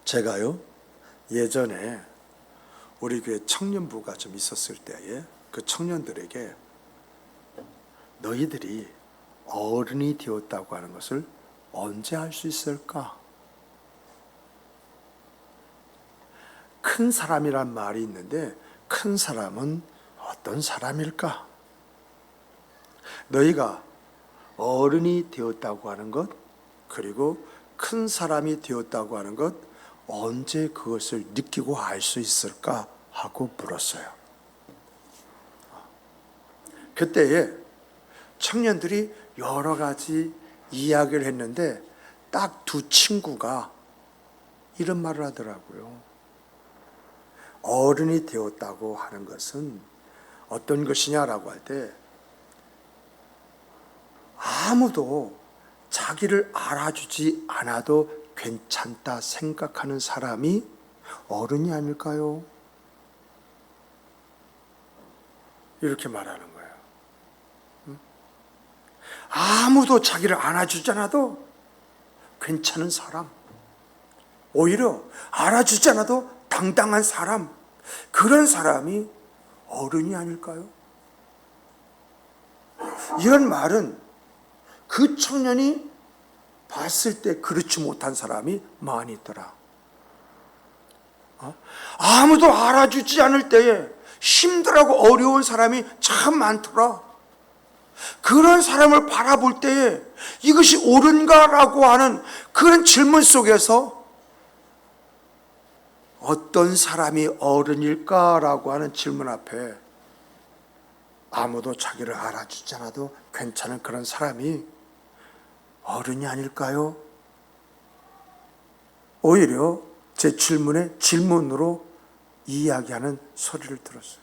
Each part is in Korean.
제가요, 예전에 우리 교회 청년부가 좀 있었을 때에 그 청년들에게 너희들이 어른이 되었다고 하는 것을 언제 알 수 있을까? 큰 사람이란 말이 있는데 큰 사람은 어떤 사람일까? 너희가 어른이 되었다고 하는 것, 그리고 큰 사람이 되었다고 하는 것, 언제 그것을 느끼고 알 수 있을까? 하고 물었어요. 그때에 청년들이 여러 가지 이야기를 했는데 딱 두 친구가 이런 말을 하더라고요. 어른이 되었다고 하는 것은 어떤 것이냐라고 할 때 아무도 자기를 알아주지 않아도 괜찮다 생각하는 사람이 어른이 아닐까요? 이렇게 말하는 거예요. 아무도 자기를 안아주지 않아도 괜찮은 사람, 오히려 알아주지 않아도 당당한 사람, 그런 사람이 어른이 아닐까요? 이런 말은 그 청년이 봤을 때 그렇지 못한 사람이 많이 있더라. 아무도 알아주지 않을 때에 힘들고 어려운 사람이 참 많더라. 그런 사람을 바라볼 때에 이것이 옳은가라고 하는 그런 질문 속에서 어떤 사람이 어른일까라고 하는 질문 앞에 아무도 자기를 알아주지 않아도 괜찮은 그런 사람이 어른이 아닐까요? 오히려 제 질문에 질문으로 이야기하는 소리를 들었어요.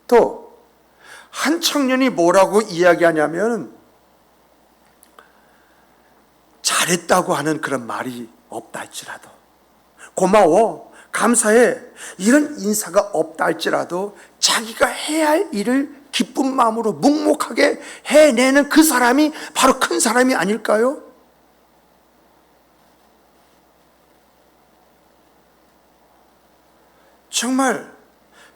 또 한 청년이 뭐라고 이야기하냐면 잘했다고 하는 그런 말이 없다 할지라도, 고마워, 감사해, 이런 인사가 없다 할지라도 자기가 해야 할 일을 기쁜 마음으로 묵묵하게 해내는 그 사람이 바로 큰 사람이 아닐까요? 정말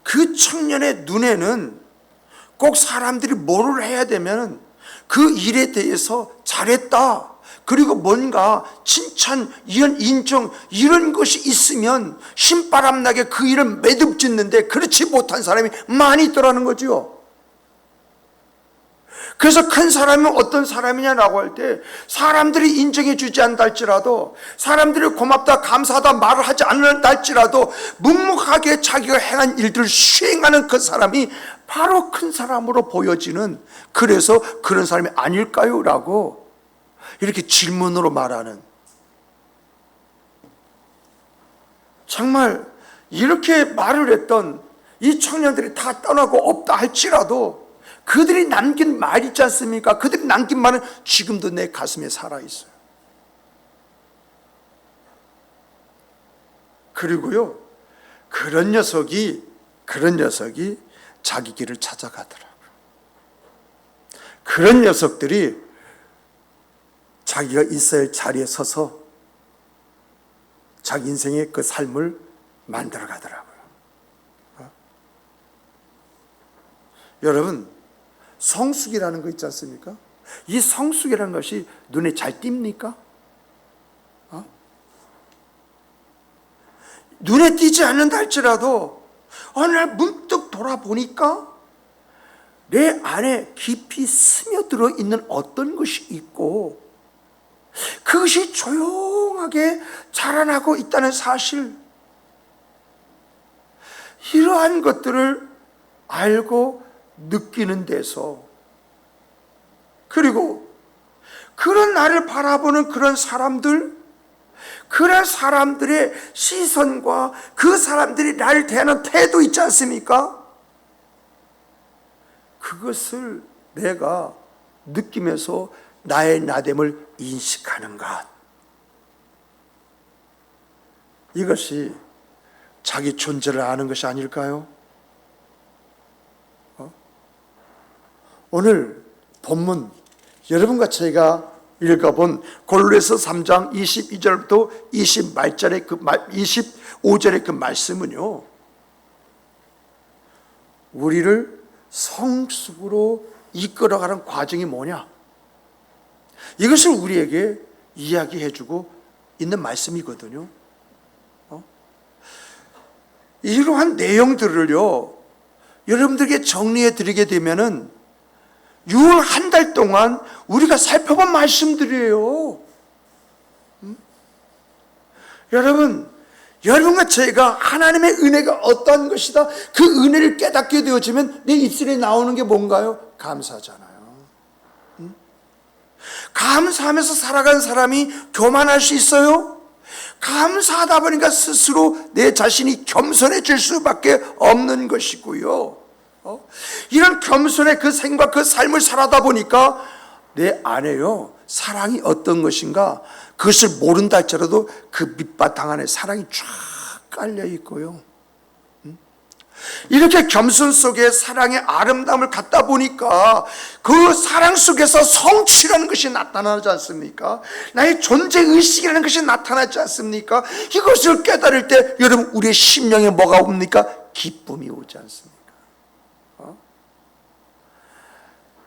그 청년의 눈에는 꼭 사람들이 뭐를 해야 되면 그 일에 대해서 잘했다, 그리고 뭔가 칭찬, 이런 인정, 이런 것이 있으면 신바람나게 그 일을 매듭짓는데 그렇지 못한 사람이 많이 있더라는 거죠. 그래서 큰 사람은 어떤 사람이냐라고 할 때 사람들이 인정해 주지 않다 할지라도, 사람들이 고맙다 감사하다 말을 하지 않는다 할지라도 묵묵하게 자기가 행한 일들을 수행하는 그 사람이 바로 큰 사람으로 보여지는, 그래서 그런 사람이 아닐까요? 라고 이렇게 질문으로 말하는, 정말 이렇게 말을 했던 이 청년들이 다 떠나고 없다 할지라도 그들이 남긴 말 있지 않습니까? 그들이 남긴 말은 지금도 내 가슴에 살아있어요. 그리고요, 그런 녀석이 자기 길을 찾아가더라고요. 그런 녀석들이 자기가 있어야 할 자리에 서서 자기 인생의 그 삶을 만들어 가더라고요. 여러분, 성숙이라는 거 있지 않습니까? 이 성숙이라는 것이 눈에 잘 띕니까? 눈에 띄지 않는다 할지라도 어느 날 문득 돌아보니까 내 안에 깊이 스며들어 있는 어떤 것이 있고 그것이 조용하게 자라나고 있다는 사실, 이러한 것들을 알고 느끼는 데서, 그리고 그런 나를 바라보는 그런 사람들, 그런 사람들의 시선과 그 사람들이 나를 대하는 태도 있지 않습니까? 그것을 내가 느끼면서 나의 나됨을 인식하는 것, 이것이 자기 존재를 아는 것이 아닐까요? 오늘 본문, 여러분과 제가 읽어본 골로새서 3장 22절부터 25절의 그 말씀은요, 우리를 성숙으로 이끌어가는 과정이 뭐냐, 이것을 우리에게 이야기해주고 있는 말씀이거든요. 이러한 내용들을요, 여러분들에게 정리해 드리게 되면은 6월 한 달 동안 우리가 살펴본 말씀들이에요. 여러분과 저희가 하나님의 은혜가 어떠한 것이다, 그 은혜를 깨닫게 되어지면 내 입술에 나오는 게 뭔가요? 감사잖아요. 감사하면서 살아간 사람이 교만할 수 있어요? 감사하다 보니까 스스로 내 자신이 겸손해질 수밖에 없는 것이고요. 이런 겸손의 그 생과 그 삶을 살아다 보니까 내 안에요, 사랑이 어떤 것인가, 그것을 모른다 할지라도 그 밑바탕 안에 사랑이 쫙 깔려 있고요. 이렇게 겸손 속에 사랑의 아름다움을 갖다 보니까 그 사랑 속에서 성취라는 것이 나타나지 않습니까? 나의 존재의식이라는 것이 나타나지 않습니까? 이것을 깨달을 때 여러분, 우리의 심령에 뭐가 옵니까? 기쁨이 오지 않습니까?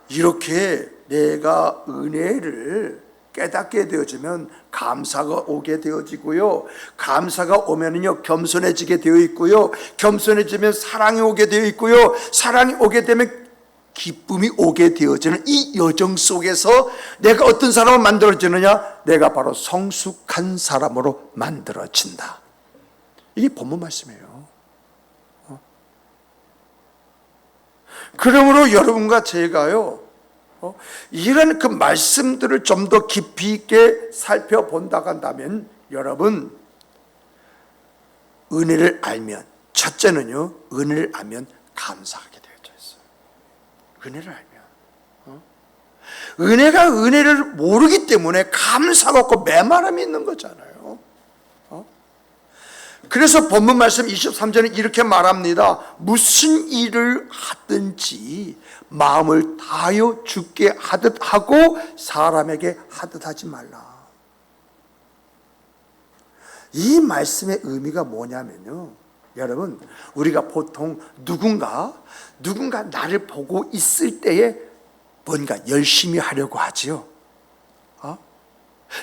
이렇게 내가 은혜를 깨닫게 되어지면 감사가 오게 되어지고요, 감사가 오면은요 겸손해지게 되어 있고요, 겸손해지면 사랑이 오게 되어 있고요, 사랑이 오게 되면 기쁨이 오게 되어지는 이 여정 속에서 내가 어떤 사람을 만들어지느냐, 내가 바로 성숙한 사람으로 만들어진다. 이게 본문 말씀이에요. 그러므로 여러분과 제가요, 이런 그 말씀들을 좀 더 깊이 있게 살펴본다고 한다면, 여러분, 은혜를 알면, 첫째는요, 은혜를 알면 감사하게 되어져 있어요. 은혜를 알면, 은혜가 은혜를 모르기 때문에 감사가 없고 메마름이 있는 거잖아요. 그래서 본문 말씀 23절은 이렇게 말합니다. 무슨 일을 하든지 마음을 다하여 주께 하듯 하고 사람에게 하듯 하지 말라. 이 말씀의 의미가 뭐냐면요, 여러분, 우리가 보통 누군가 나를 보고 있을 때에 뭔가 열심히 하려고 하지요.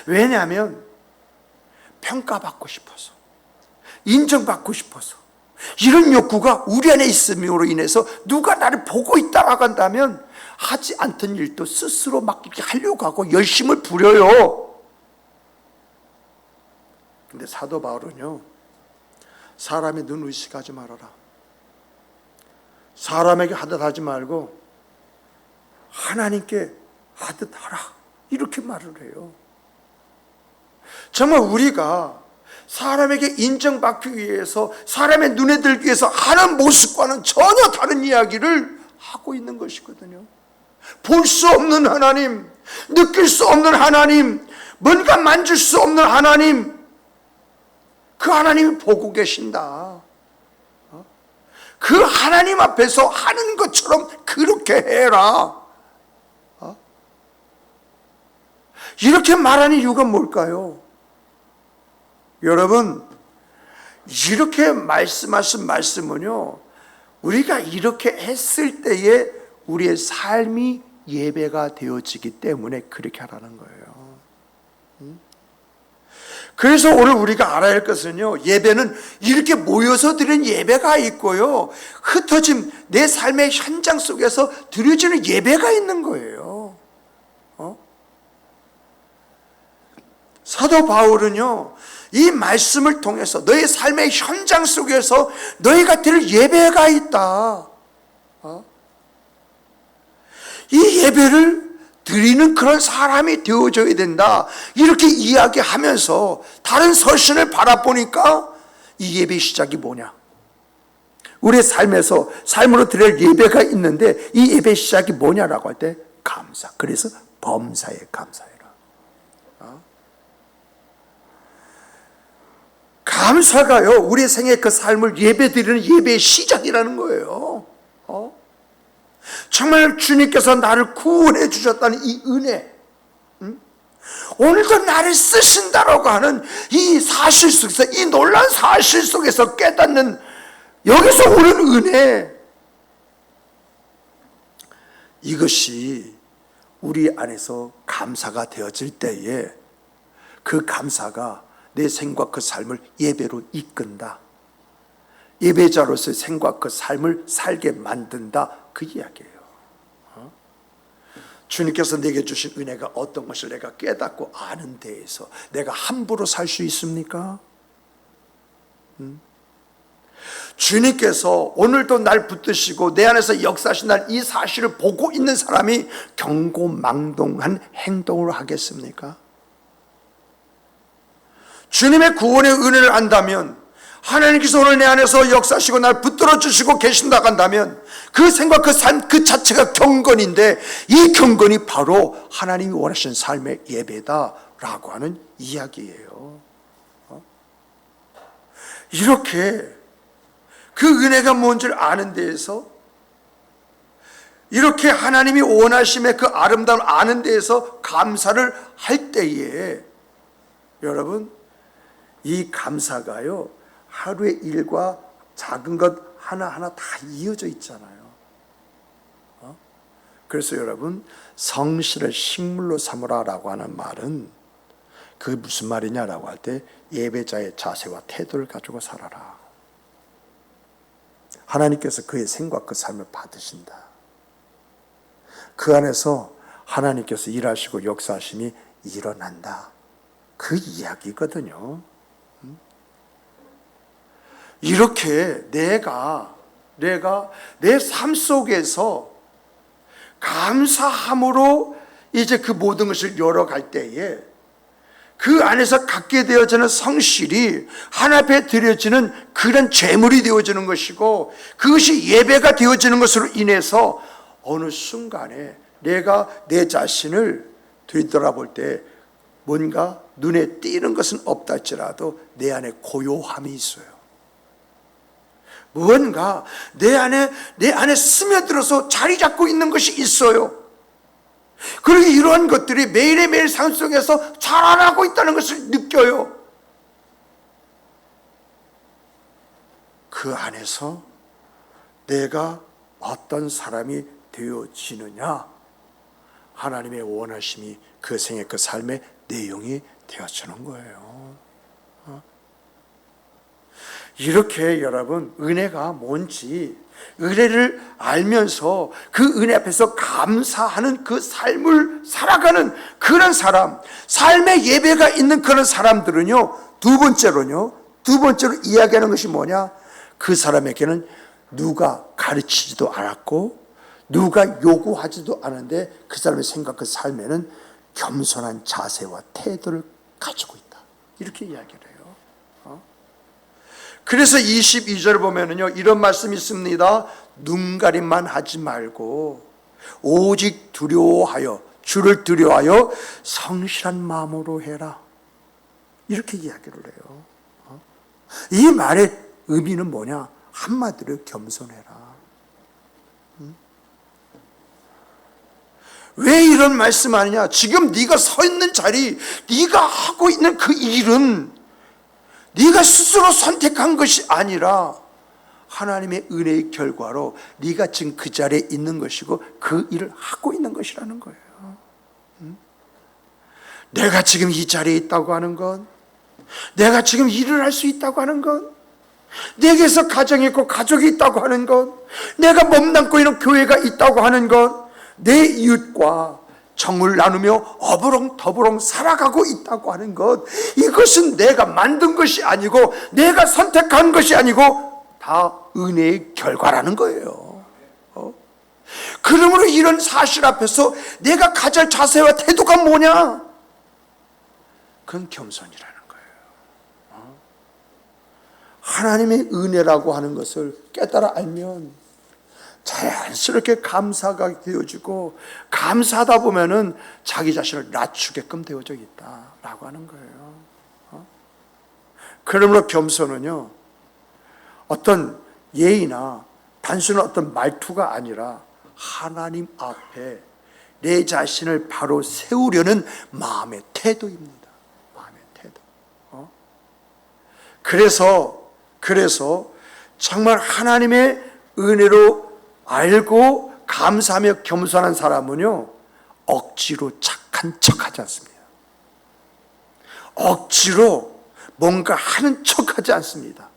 왜냐하면 평가받고 싶어서, 인정받고 싶어서, 이런 욕구가 우리 안에 있음으로 인해서 누가 나를 보고 있다라고 한다면 하지 않던 일도 스스로 막 이렇게 하려고 하고 열심을 부려요. 근데 사도 바울은요, 사람의 눈 의식하지 말아라, 사람에게 하듯 하지 말고 하나님께 하듯 하라, 이렇게 말을 해요. 정말 우리가 사람에게 인정받기 위해서, 사람의 눈에 들기 위해서 하는 모습과는 전혀 다른 이야기를 하고 있는 것이거든요. 볼 수 없는 하나님, 느낄 수 없는 하나님, 뭔가 만질 수 없는 하나님, 그 하나님이 보고 계신다. 그 하나님 앞에서 하는 것처럼 그렇게 해라. 이렇게 말하는 이유가 뭘까요? 여러분, 이렇게 말씀하신 말씀은요, 우리가 이렇게 했을 때에 우리의 삶이 예배가 되어지기 때문에 그렇게 하라는 거예요. 그래서 오늘 우리가 알아야 할 것은요, 예배는 이렇게 모여서 드리는 예배가 있고요, 흩어진 내 삶의 현장 속에서 드려지는 예배가 있는 거예요. 사도 바울은요, 이 말씀을 통해서 너의 삶의 현장 속에서 너희가 드릴 예배가 있다, 이 예배를 드리는 그런 사람이 되어줘야 된다, 이렇게 이야기하면서 다른 서신을 바라보니까 이 예배의 시작이 뭐냐, 우리의 삶에서 삶으로 드릴 예배가 있는데 이 예배의 시작이 뭐냐라고 할 때 감사. 그래서 범사에 감사해라. 감사가요, 우리 생의 그 삶을 예배드리는 예배의 시작이라는 거예요. 정말 주님께서 나를 구원해 주셨다는 이 은혜, 오늘도 나를 쓰신다라고 하는 이 사실 속에서, 이 놀라운 사실 속에서 깨닫는, 여기서 오는 은혜, 이것이 우리 안에서 감사가 되어질 때에 그 감사가 내 생과 그 삶을 예배로 이끈다. 예배자로서의 생과 그 삶을 살게 만든다. 그 이야기예요. 주님께서 내게 주신 은혜가 어떤 것을 내가 깨닫고 아는 데에서 내가 함부로 살 수 있습니까? 주님께서 오늘도 날 붙드시고 내 안에서 역사하신 날 이 사실을 보고 있는 사람이 경고망동한 행동을 하겠습니까? 주님의 구원의 은혜를 안다면, 하나님께서 오늘 내 안에서 역사하시고 날 붙들어 주시고 계신다고 한다면 그 생각, 그 삶 그 자체가 경건인데, 이 경건이 바로 하나님이 원하시는 삶의 예배다라고 하는 이야기예요. 이렇게 그 은혜가 뭔지를 아는 데에서, 이렇게 하나님이 원하심의 그 아름다움을 아는 데에서 감사를 할 때에, 여러분, 이 감사가요, 하루의 일과 작은 것 하나하나 다 이어져 있잖아요. 그래서 여러분, 성실을 식물로 삼으라라고 하는 말은 그게 무슨 말이냐라고 할 때, 예배자의 자세와 태도를 가지고 살아라. 하나님께서 그의 생과 그 삶을 받으신다. 그 안에서 하나님께서 일하시고 역사하심이 일어난다. 그 이야기거든요. 이렇게 내가 내 삶 속에서 감사함으로 이제 그 모든 것을 열어갈 때에 그 안에서 갖게 되어지는 성실이 하나님 앞에 드려지는 그런 재물이 되어지는 것이고, 그것이 예배가 되어지는 것으로 인해서 어느 순간에 내가 내 자신을 되돌아볼 때 뭔가 눈에 띄는 것은 없다 할지라도 내 안에 고요함이 있어요. 뭔가 내 안에 스며들어서 자리 잡고 있는 것이 있어요. 그리고 이러한 것들이 매일의 매일 삶 속에서 자라나고 있다는 것을 느껴요. 그 안에서 내가 어떤 사람이 되어지느냐, 하나님의 원하심이 그 생의 그 삶의 내용이 되어지는 거예요. 이렇게 여러분, 은혜가 뭔지, 은혜를 알면서 그 은혜 앞에서 감사하는 그 삶을 살아가는 그런 사람, 삶의 예배가 있는 그런 사람들은요, 두 번째로 이야기하는 것이 뭐냐? 그 사람에게는 누가 가르치지도 않았고 누가 요구하지도 않은데 그 사람의 생각, 그 삶에는 겸손한 자세와 태도를 가지고 있다. 이렇게 이야기를 해요. 그래서 22절을 보면은요, 이런 말씀이 있습니다. 눈가림만 하지 말고 오직 두려워하여, 주를 두려워하여 성실한 마음으로 해라. 이렇게 이야기를 해요. 이 말의 의미는 뭐냐? 한마디로 겸손해라. 왜 이런 말씀하느냐? 지금 네가 서 있는 자리, 네가 하고 있는 그 일은 네가 스스로 선택한 것이 아니라 하나님의 은혜의 결과로 네가 지금 그 자리에 있는 것이고 그 일을 하고 있는 것이라는 거예요. 내가 지금 이 자리에 있다고 하는 건, 내가 지금 일을 할 수 있다고 하는 건, 내게서 가정이 있고 가족이 있다고 하는 건, 내가 몸담고 있는 교회가 있다고 하는 건, 내 이웃과 정을 나누며 어부렁터부렁 살아가고 있다고 하는 것, 이것은 내가 만든 것이 아니고 내가 선택한 것이 아니고 다 은혜의 결과라는 거예요. 그러므로 이런 사실 앞에서 내가 가질 자세와 태도가 뭐냐? 그건 겸손이라는 거예요. 하나님의 은혜라고 하는 것을 깨달아 알면 자연스럽게 감사가 되어지고, 감사하다 보면은 자기 자신을 낮추게끔 되어져 있다라고 하는 거예요. 그러므로 겸손은요, 어떤 예의나 단순한 어떤 말투가 아니라 하나님 앞에 내 자신을 바로 세우려는 마음의 태도입니다. 마음의 태도. 그래서 정말 하나님의 은혜로 알고 감사하며 겸손한 사람은요, 억지로 착한 척하지 않습니다. 억지로 뭔가 하는 척하지 않습니다.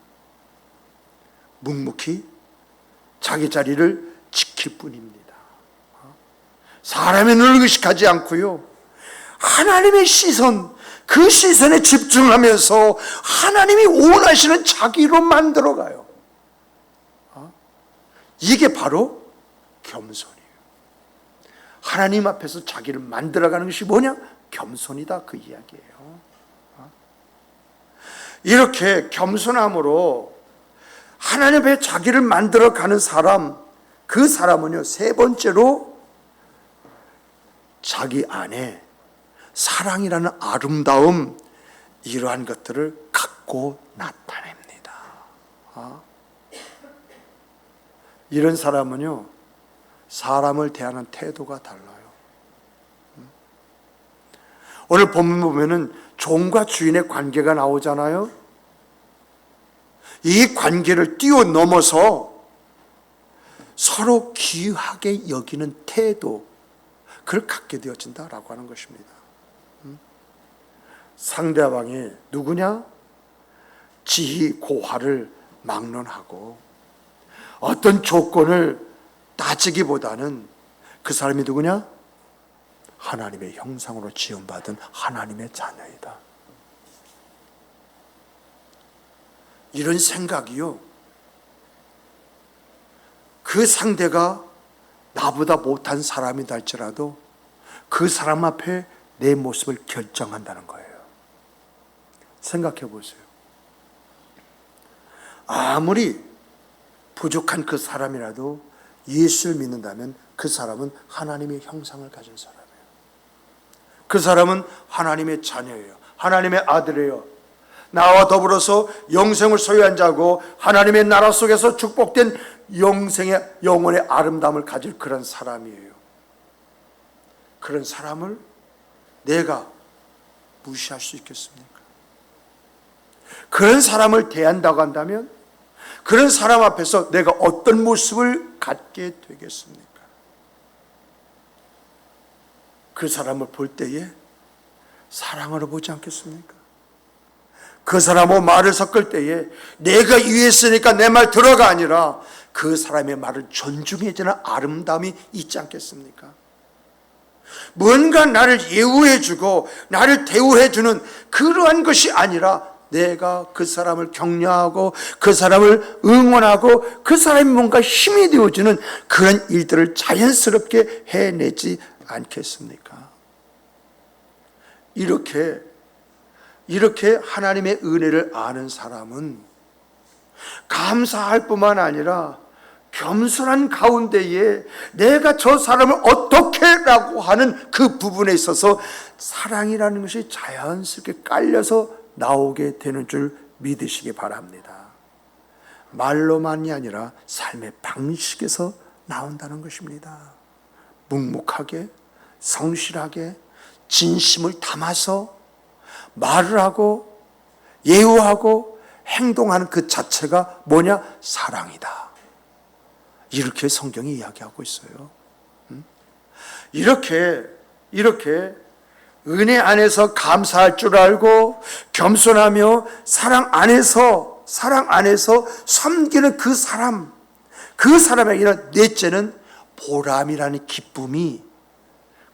묵묵히 자기 자리를 지킬 뿐입니다. 사람의 눈을 의식하지 않고요, 하나님의 시선, 그 시선에 집중하면서 하나님이 원하시는 자기로 만들어가요. 이게 바로 겸손이에요. 하나님 앞에서 자기를 만들어가는 것이 뭐냐? 겸손이다, 그 이야기예요. 이렇게 겸손함으로 하나님 앞에 자기를 만들어가는 사람, 그 사람은요, 세 번째로 자기 안에 사랑이라는 아름다움, 이러한 것들을 갖고 나타냅니다. 이런 사람은요, 사람을 대하는 태도가 달라요. 오늘 본문 보면은 종과 주인의 관계가 나오잖아요. 이 관계를 뛰어넘어서 서로 귀하게 여기는 태도, 그걸 갖게 되어진다라고 하는 것입니다. 상대방이 누구냐? 지희 고화를 막론하고 어떤 조건을 따지기보다는 그 사람이 누구냐? 하나님의 형상으로 지음받은 하나님의 자녀이다. 이런 생각이요, 그 상대가 나보다 못한 사람이다 할지라도 그 사람 앞에 내 모습을 결정한다는 거예요. 생각해 보세요. 아무리 부족한 그 사람이라도 예수를 믿는다면 그 사람은 하나님의 형상을 가진 사람이에요. 그 사람은 하나님의 자녀예요. 하나님의 아들이에요. 나와 더불어서 영생을 소유한 자고 하나님의 나라 속에서 축복된 영생의 영혼의 아름다움을 가질 그런 사람이에요. 그런 사람을 내가 무시할 수 있겠습니까? 그런 사람을 대한다고 한다면 그런 사람 앞에서 내가 어떤 모습을 갖게 되겠습니까? 그 사람을 볼 때에 사랑으로 보지 않겠습니까? 그 사람하고 말을 섞을 때에 내가 위에 있으니까 내 말 들어가 아니라 그 사람의 말을 존중해주는 아름다움이 있지 않겠습니까? 뭔가 나를 예우해주고 나를 대우해주는 그러한 것이 아니라 내가 그 사람을 격려하고 그 사람을 응원하고 그 사람이 뭔가 힘이 되어주는 그런 일들을 자연스럽게 해내지 않겠습니까? 이렇게 하나님의 은혜를 아는 사람은 감사할 뿐만 아니라 겸손한 가운데에 내가 저 사람을 어떻게라고 하는 그 부분에 있어서 사랑이라는 것이 자연스럽게 깔려서 나오게 되는 줄 믿으시기 바랍니다. 말로만이 아니라 삶의 방식에서 나온다는 것입니다. 묵묵하게, 성실하게, 진심을 담아서 말을 하고 예우하고 행동하는 그 자체가 뭐냐? 사랑이다. 이렇게 성경이 이야기하고 있어요. 이렇게 은혜 안에서 감사할 줄 알고 겸손하며 사랑 안에서 섬기는 그 사람에게는 넷째는 보람이라는 기쁨이,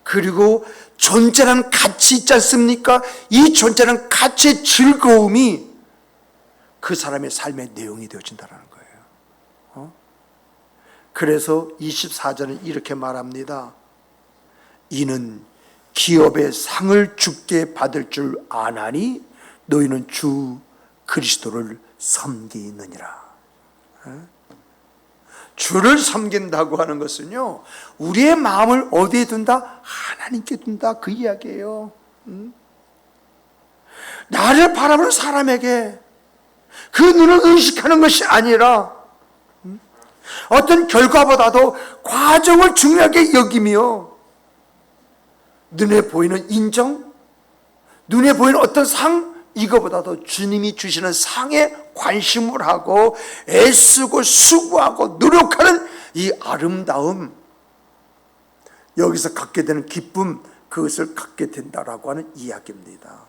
그리고 존재라는 가치 있지 않습니까? 이 존재라는 가치의 즐거움이 그 사람의 삶의 내용이 되어진다는 거예요. 그래서 24절은 이렇게 말합니다. 이는 기업의 상을 주께 받을 줄 아나니 너희는 주 그리스도를 섬기느니라. 주를 섬긴다고 하는 것은요, 우리의 마음을 어디에 둔다? 하나님께 둔다, 그 이야기예요. 나를 바라보는 사람에게 그 눈을 의식하는 것이 아니라 어떤 결과보다도 과정을 중요하게 여기며 눈에 보이는 인정, 눈에 보이는 어떤 상, 이거보다도 주님이 주시는 상에 관심을 하고 애쓰고 수고하고 노력하는 이 아름다움, 여기서 갖게 되는 기쁨, 그것을 갖게 된다라고 하는 이야기입니다.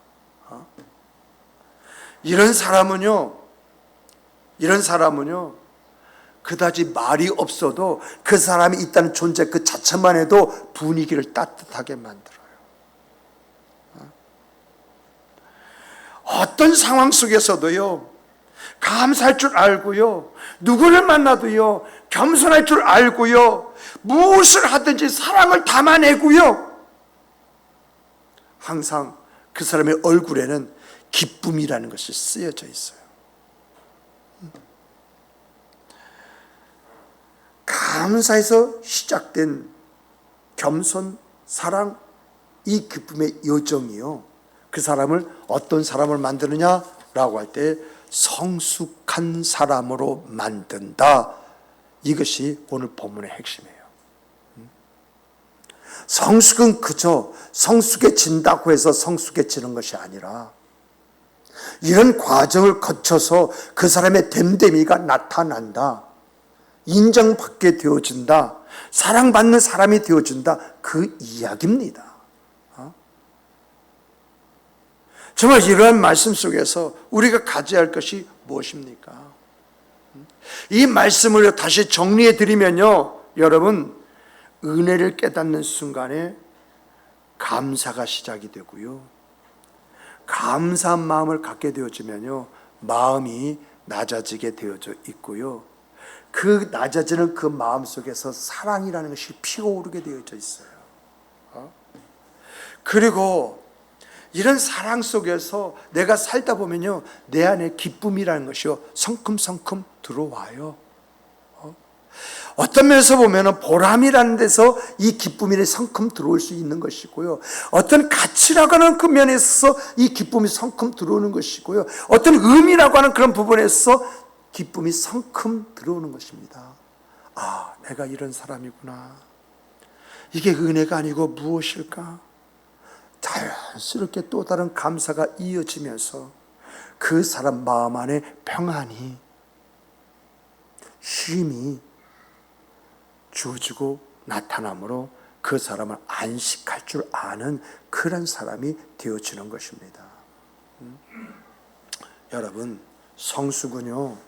이런 사람은요 그다지 말이 없어도 그 사람이 있다는 존재 그 자체만 해도 분위기를 따뜻하게 만들어요. 어떤 상황 속에서도요 감사할 줄 알고요, 누구를 만나도요 겸손할 줄 알고요, 무엇을 하든지 사랑을 담아내고요, 항상 그 사람의 얼굴에는 기쁨이라는 것이 쓰여져 있어요. 감사에서 시작된 겸손, 사랑, 이 기쁨의 여정이요, 그 사람을 어떤 사람을 만드느냐라고 할 때 성숙한 사람으로 만든다. 이것이 오늘 본문의 핵심이에요. 성숙은 그저 성숙해진다고 해서 성숙해지는 것이 아니라 이런 과정을 거쳐서 그 사람의 됨됨이가 나타난다, 인정받게 되어진다, 사랑받는 사람이 되어진다, 그 이야기입니다. 정말 이러한 말씀 속에서 우리가 가져야 할 것이 무엇입니까? 이 말씀을 다시 정리해 드리면요, 여러분, 은혜를 깨닫는 순간에 감사가 시작이 되고요, 감사한 마음을 갖게 되어지면요 마음이 낮아지게 되어져 있고요, 그 낮아지는 그 마음 속에서 사랑이라는 것이 피어오르게 되어져 있어요. 그리고 이런 사랑 속에서 내가 살다 보면요 내 안에 기쁨이라는 것이요 성큼성큼 들어와요. 어떤 면에서 보면 보람이라는 데서 이 기쁨이 성큼 들어올 수 있는 것이고요, 어떤 가치라고 하는 그 면에서 이 기쁨이 성큼 들어오는 것이고요, 어떤 의미라고 하는 그런 부분에서 기쁨이 성큼 들어오는 것입니다. 아, 내가 이런 사람이구나, 이게 은혜가 아니고 무엇일까? 자연스럽게 또 다른 감사가 이어지면서 그 사람 마음 안에 평안이, 쉼이 주어지고 나타남으로 그 사람을 안식할 줄 아는 그런 사람이 되어지는 것입니다. 여러분, 성숙은요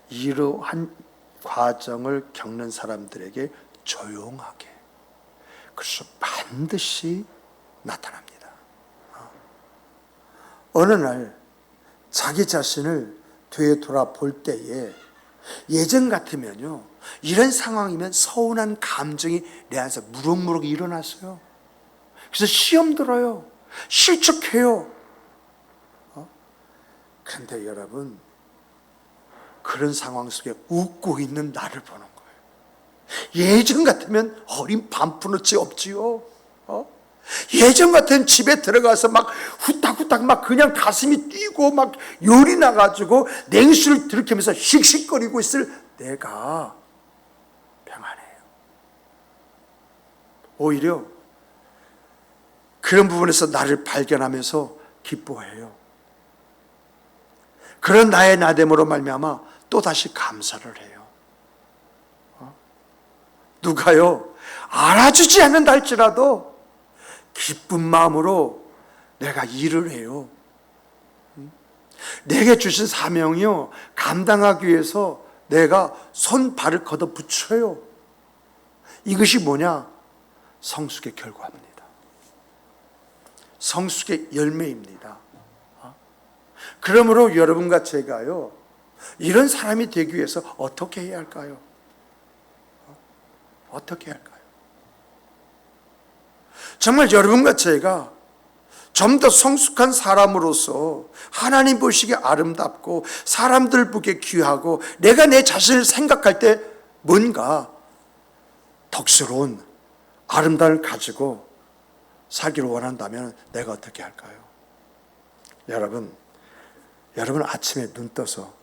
이러한 과정을 겪는 사람들에게 조용하게, 그래서 반드시 나타납니다. 어느 날 자기 자신을 되돌아볼 때에 예전 같으면요 이런 상황이면 서운한 감정이 내 안에서 무럭무럭 일어났어요. 그래서 시험 들어요, 실축해요. 그런데 여러분, 그런 상황 속에 웃고 있는 나를 보는 거예요. 예전 같으면 어린 반푼어치 없지요. 예전 같은 집에 들어가서 막 후딱후딱 막 그냥 가슴이 뛰고 막 열이 나가지고 냉수를 들이키면서 씩씩거리고 있을 내가 평안해요. 오히려 그런 부분에서 나를 발견하면서 기뻐해요. 그런 나의 나됨으로 말미암아 또다시 감사를 해요. 누가요 알아주지 않는다 할지라도 기쁜 마음으로 내가 일을 해요. 내게 주신 사명이요 감당하기 위해서 내가 손발을 걷어붙여요. 이것이 뭐냐? 성숙의 결과입니다. 성숙의 열매입니다. 그러므로 여러분과 제가요 이런 사람이 되기 위해서 어떻게 해야 할까요? 어떻게 해야 할까요? 정말 여러분과 제가 좀 더 성숙한 사람으로서 하나님 보시기에 아름답고 사람들 보기에 귀하고 내가 내 자신을 생각할 때 뭔가 덕스러운 아름다움을 가지고 살기를 원한다면 내가 어떻게 할까요? 여러분 아침에 눈 떠서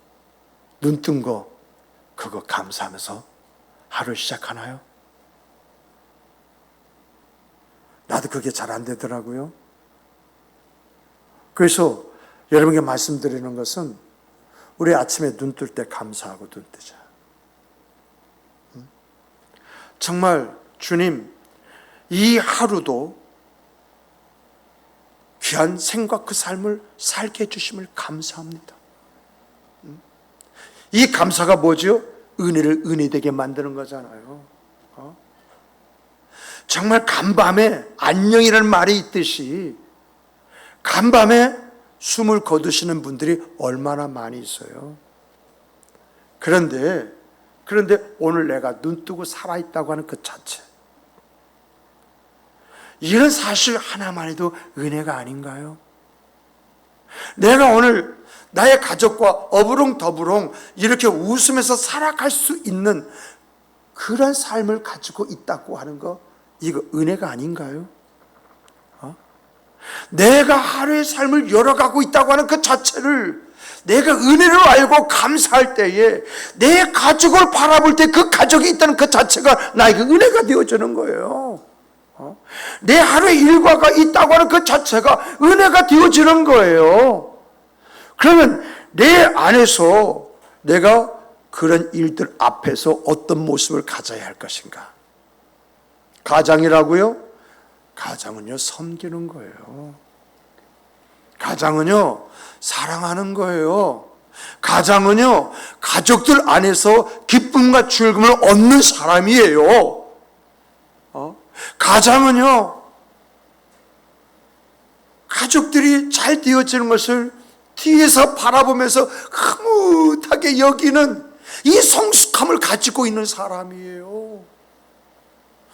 눈 뜬 거 그거 감사하면서 하루 시작하나요? 그게 잘 안 되더라고요. 그래서 여러분께 말씀드리는 것은 우리 아침에 눈 뜰 때 감사하고 눈 뜨자. 정말 주님, 이 하루도 귀한 생각 그 삶을 살게 해주심을 감사합니다. 이 감사가 뭐죠? 은혜를 은혜되게 만드는 거잖아요. 정말 간밤에 안녕이라는 말이 있듯이 간밤에 숨을 거두시는 분들이 얼마나 많이 있어요. 그런데 오늘 내가 눈 뜨고 살아있다고 하는 그 자체, 이런 사실 하나만 해도 은혜가 아닌가요? 내가 오늘 나의 가족과 어부렁더부렁 이렇게 웃으면서 살아갈 수 있는 그런 삶을 가지고 있다고 하는 거, 이거 은혜가 아닌가요? 내가 하루의 삶을 열어가고 있다고 하는 그 자체를 내가 은혜로 알고 감사할 때에 내 가족을 바라볼 때 그 가족이 있다는 그 자체가 나에게 은혜가 되어지는 거예요. 내 하루의 일과가 있다고 하는 그 자체가 은혜가 되어지는 거예요. 그러면 내 안에서 내가 그런 일들 앞에서 어떤 모습을 가져야 할 것인가? 가장이라고요? 가장은요, 섬기는 거예요. 가장은요, 사랑하는 거예요. 가장은요, 가족들 안에서 기쁨과 즐거움을 얻는 사람이에요. 가장은요, 가족들이 잘 되어지는 것을 뒤에서 바라보면서 흐뭇하게 여기는 이 성숙함을 가지고 있는 사람이에요.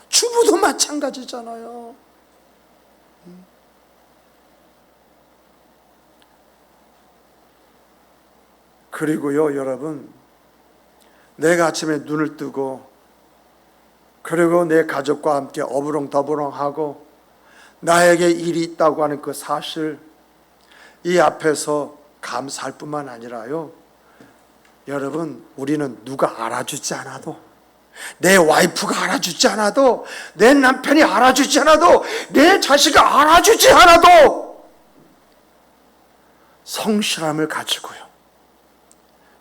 주부도 마찬가지잖아요. 그리고요, 여러분, 내가 아침에 눈을 뜨고 그리고 내 가족과 함께 어부렁더부렁하고 나에게 일이 있다고 하는 그 사실, 이 앞에서 감사할 뿐만 아니라요, 여러분, 우리는 누가 알아주지 않아도, 내 와이프가 알아주지 않아도, 내 남편이 알아주지 않아도, 내 자식이 알아주지 않아도 성실함을 가지고요,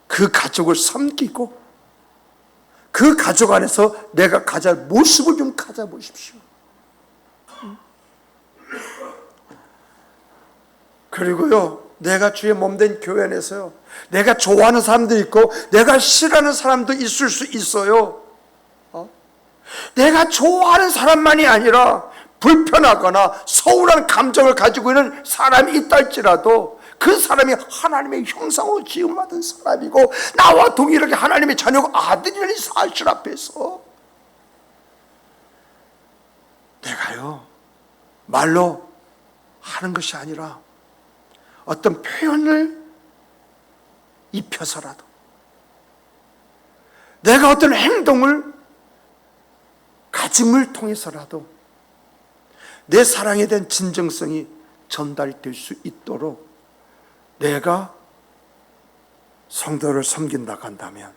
그 가족을 섬기고 그 가족 안에서 내가 가질 모습을 좀 가져보십시오. 그리고요, 내가 주의 몸된 교회 안에서요, 내가 좋아하는 사람도 있고 내가 싫어하는 사람도 있을 수 있어요. 내가 좋아하는 사람만이 아니라 불편하거나 서운한 감정을 가지고 있는 사람이 있다 할지라도 그 사람이 하나님의 형상으로 지음받은 사람이고 나와 동일하게 하나님의 자녀고 아들이라는 사실 앞에서 내가요, 말로 하는 것이 아니라 어떤 표현을 입혀서라도, 내가 어떤 행동을 가짐을 통해서라도 내 사랑에 대한 진정성이 전달될 수 있도록 내가 성도를 섬긴다고 한다면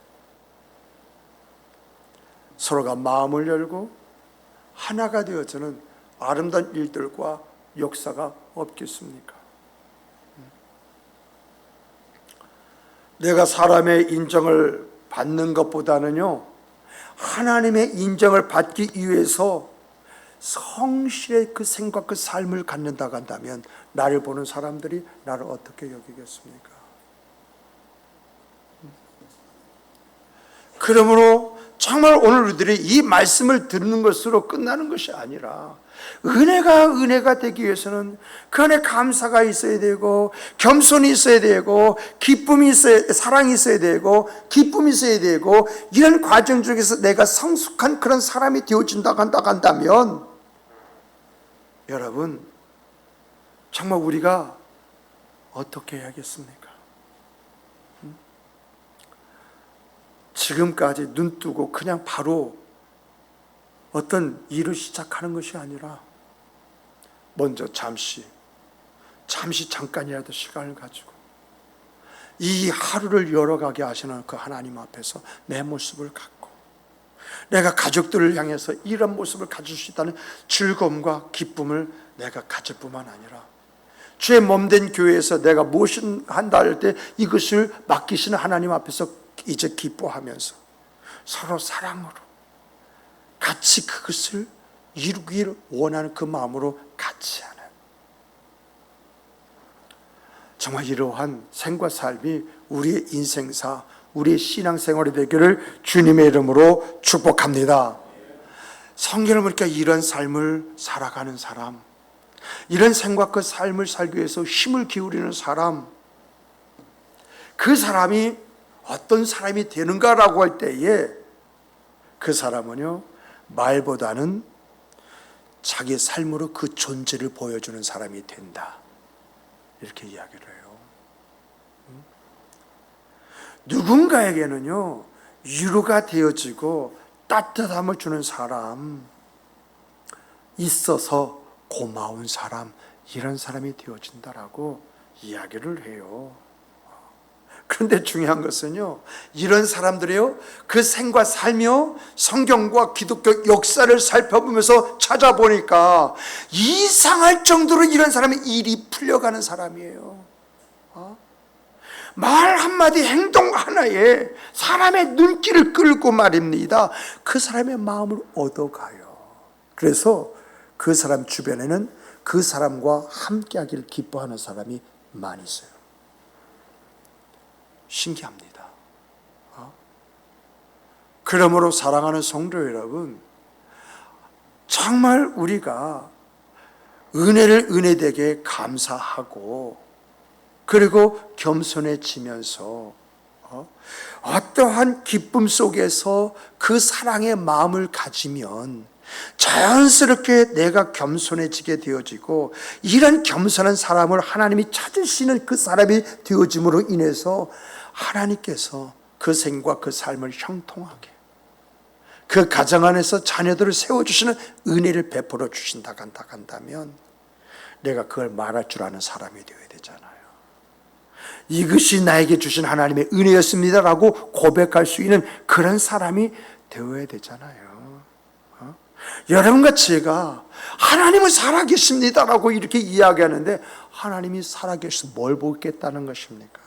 서로가 마음을 열고 하나가 되어지는 아름다운 일들과 역사가 없겠습니까? 내가 사람의 인정을 받는 것보다는요, 하나님의 인정을 받기 위해서 성실의 그 생각, 그 삶을 갖는다고 한다면 나를 보는 사람들이 나를 어떻게 여기겠습니까? 그러므로 정말 오늘 우리들이 이 말씀을 듣는 것으로 끝나는 것이 아니라 은혜가 되기 위해서는 그 안에 감사가 있어야 되고 겸손이 있어야 되고 기쁨이 있어야, 사랑이 있어야 되고 기쁨이 있어야 되고, 이런 과정 중에서 내가 성숙한 그런 사람이 되어진다고 한다면 여러분, 정말 우리가 어떻게 해야겠습니까? 지금까지 눈 뜨고 그냥 바로 어떤 일을 시작하는 것이 아니라 먼저 잠깐이라도 시간을 가지고 이 하루를 열어가게 하시는 그 하나님 앞에서 내 모습을 갖고 내가 가족들을 향해서 이런 모습을 가질 수 있다는 즐거움과 기쁨을 내가 가질 뿐만 아니라 주의 몸된 교회에서 내가 무엇을 한다 할 때 이것을 맡기시는 하나님 앞에서 이제 기뻐하면서 서로 사랑으로 같이 그것을 이루기를 원하는 그 마음으로 같이 하는, 정말 이러한 생과 삶이 우리의 인생사, 우리의 신앙생활이 되기를 주님의 이름으로 축복합니다. 성경을 보니까 이런 삶을 살아가는 사람, 이런 생과 그 삶을 살기 위해서 힘을 기울이는 사람, 그 사람이 어떤 사람이 되는가라고 할 때에 그 사람은요, 말보다는 자기 삶으로 그 존재를 보여주는 사람이 된다, 이렇게 이야기를 해요. 누군가에게는요, 위로가 되어지고 따뜻함을 주는 사람, 있어서 고마운 사람, 이런 사람이 되어진다라고 이야기를 해요. 그런데 중요한 것은요, 이런 사람들이요, 그 생과 살며 성경과 기독교 역사를 살펴보면서 찾아보니까 이상할 정도로 이런 사람이 일이 풀려가는 사람이에요. 말 한마디, 행동 하나에 사람의 눈길을 끌고 말입니다, 그 사람의 마음을 얻어가요. 그래서 그 사람 주변에는 그 사람과 함께하기를 기뻐하는 사람이 많이 있어요. 신기합니다. 그러므로 사랑하는 성도 여러분, 정말 우리가 은혜를 은혜되게 감사하고, 그리고 겸손해지면서 어떠한 기쁨 속에서 그 사랑의 마음을 가지면 자연스럽게 내가 겸손해지게 되어지고, 이런 겸손한 사람을 하나님이 찾으시는 그 사람이 되어짐으로 인해서 하나님께서 그 생과 그 삶을 형통하게, 그 가정 안에서 자녀들을 세워주시는 은혜를 베풀어 주신다 한다면 내가 그걸 말할 줄 아는 사람이 되어야 되잖아요. 이것이 나에게 주신 하나님의 은혜였습니다라고 고백할 수 있는 그런 사람이 되어야 되잖아요. 여러분과 제가 하나님은 살아계십니다라고 이렇게 이야기하는데, 하나님이 살아계셔서 뭘 보겠다는 것입니까?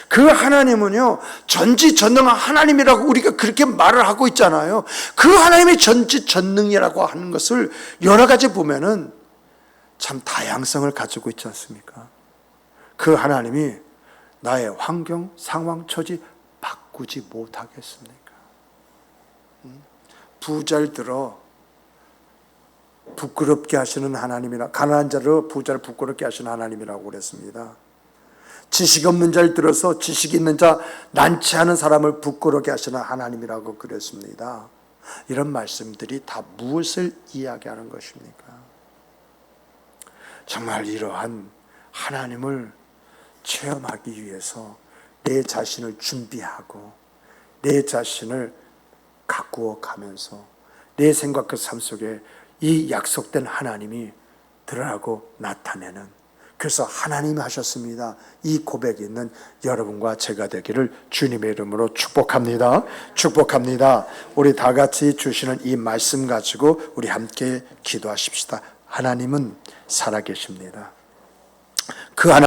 그 하나님은요, 전지전능한 하나님이라고 우리가 그렇게 말을 하고 있잖아요. 그 하나님의 전지전능이라고 하는 것을 여러 가지 보면은 참 다양성을 가지고 있지 않습니까? 그 하나님이 나의 환경, 상황, 처지 바꾸지 못하겠습니까? 부자를 들어 부끄럽게 하시는 하나님이라, 가난한 자를, 부자를 부끄럽게 하시는 하나님이라고 그랬습니다. 지식 없는 자를 들어서 지식 있는 자, 난치하는 사람을 부끄럽게 하시는 하나님이라고 그랬습니다. 이런 말씀들이 다 무엇을 이야기하는 것입니까? 정말 이러한 하나님을 체험하기 위해서 내 자신을 준비하고 내 자신을 가꾸어 가면서 내 생각 그 삶 속에 이 약속된 하나님이 드러나고 나타내는, 그래서 하나님이 하셨습니다, 이 고백이 있는 여러분과 제가 되기를 주님의 이름으로 축복합니다. 축복합니다. 우리 다 같이 주시는 이 말씀 가지고 우리 함께 기도하십시다. 하나님은 살아계십니다. 그 하나님